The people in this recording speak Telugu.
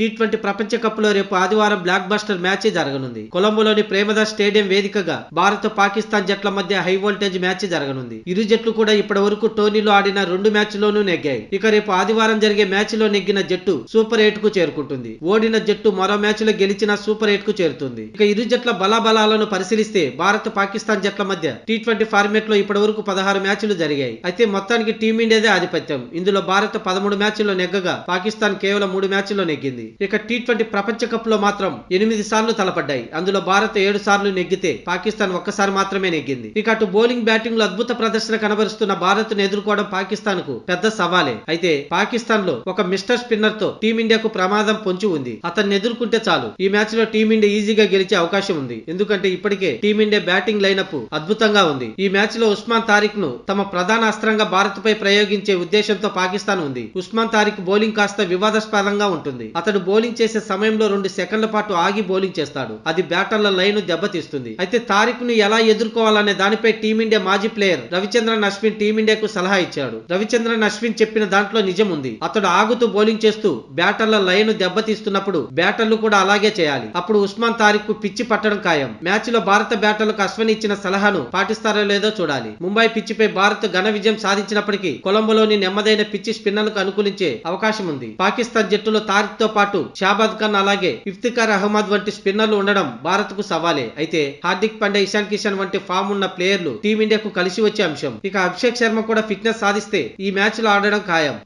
టీ20 ప్రపంచ కప్ లో రేపు ఆదివారం బ్లాక్ బస్టర్ మ్యాచ్ జరగనుంది. కొలంబోలోని ప్రేమదాస్ స్టేడియం వేదికగా భారత్ పాకిస్తాన్ జట్ల మధ్య హై వోల్టేజ్ మ్యాచ్ జరగనుంది. ఇరు జట్లు కూడా ఇప్పటి వరకు టోర్నీలో ఆడిన 2 మ్యాచ్ల్లోనూ నెగ్గాయి. ఇక రేపు ఆదివారం జరిగే మ్యాచ్ లో నెగ్గిన జట్టు సూపర్ 8 కు చేరుకుంటుంది. ఓడిన జట్టు మరో మ్యాచ్ లో గెలిచిన సూపర్ 8 కు చేరుతుంది. ఇక ఇరు జట్ల బలాబలాలను పరిశీలిస్తే భారత్ పాకిస్తాన్ జట్ల మధ్య టీ20 ఫార్మేట్ లో ఇప్పటి వరకు 16 మ్యాచ్లు జరిగాయి. అయితే మొత్తానికి టీమిండియాదే ఆధిపత్యం. ఇందులో భారత్ 13 మ్యాచ్ల్లో నెగ్గగా పాకిస్తాన్ కేవలం 3 మ్యాచ్ల్లో నెగ్గింది. ఇక టీ20 ప్రపంచ కప్ లో మాత్రం 8 సార్లు తలపడ్డాయి. అందులో భారత్ 7 సార్లు నెగ్గితే పాకిస్తాన్ ఒక్కసారి మాత్రమే నెగ్గింది. ఇక అటు బౌలింగ్ బ్యాటింగ్ లో అద్భుత ప్రదర్శన కనబరుస్తున్న భారత్ ను ఎదుర్కోవడం పాకిస్తాన్ కు పెద్ద సవాలే. అయితే పాకిస్తాన్ లో ఒక మిస్టర్ స్పిన్నర్ తో టీమిండియాకు ప్రమాదం పొంచి ఉంది. అతన్ని ఎదుర్కొంటే చాలు ఈ మ్యాచ్ లో టీమిండియా ఈజీగా గెలిచే అవకాశం ఉంది. ఎందుకంటే ఇప్పటికే టీమిండియా బ్యాటింగ్ లైనప్ అద్భుతంగా ఉంది. ఈ మ్యాచ్ లో ఉస్మాన్ తారిక్ ను తమ ప్రధాన అస్త్రంగా భారత్ పై ప్రయోగించే ఉద్దేశంతో పాకిస్తాన్ ఉంది. ఉస్మాన్ తారిక్ బౌలింగ్ కాస్త వివాదాస్పదంగా ఉంటుంది. అతడు బౌలింగ్ చేసే సమయంలో 2 సెకండ్ల పాటు ఆగి బౌలింగ్ చేస్తాడు. అది బ్యాటర్ల లైన్ దెబ్బతీస్తుంది. అయితే తారిక్ ను ఎలా ఎదుర్కోవాలనే దానిపై టీమిండియా మాజీ ప్లేయర్ రవిచంద్రన్ అశ్విన్ టీమిండియాకు సలహా ఇచ్చాడు. రవిచంద్రన్ అశ్విన్ చెప్పిన దాంట్లో నిజం ఉంది. అతడు ఆగుతూ బౌలింగ్ చేస్తూ బ్యాటర్ల లైన్ దెబ్బతీస్తున్నప్పుడు బ్యాటర్లు కూడా అలాగే చేయాలి. అప్పుడు ఉస్మాన్ తారిక్ కు పిచ్చి పట్టడం ఖాయం. మ్యాచ్ లో భారత బ్యాటర్లకు అశ్విన్ ఇచ్చిన సలహాను పాటిస్తారో లేదో చూడాలి. ముంబై పిచ్చిపై భారత్ ఘన విజయం సాధించినప్పటికీ కొలంబోలోని నెమ్మదైన పిచ్చి స్పిన్నర్లకు అనుకూలించే అవకాశం ఉంది. పాకిస్తాన్ జట్టులో తారిక్ తో పాటు షాబాద్ ఖాన్ అలాగే ఇఫ్తిఖార్ అహ్మద్ వంటి స్పిన్నర్లు ఉండడం భారత్ కు సవాలే. అయితే హార్దిక్ పాండ్యా, ఇషాన్ కిషన్ వంటి ఫామ్ ఉన్న ప్లేయర్లు టీమిండియాకు కలిసి వచ్చే అంశం. ఇక అభిషేక్ శర్మ కూడా ఫిట్నెస్ సాధిస్తే ఈ మ్యాచ్ లో ఆడడం ఖాయం.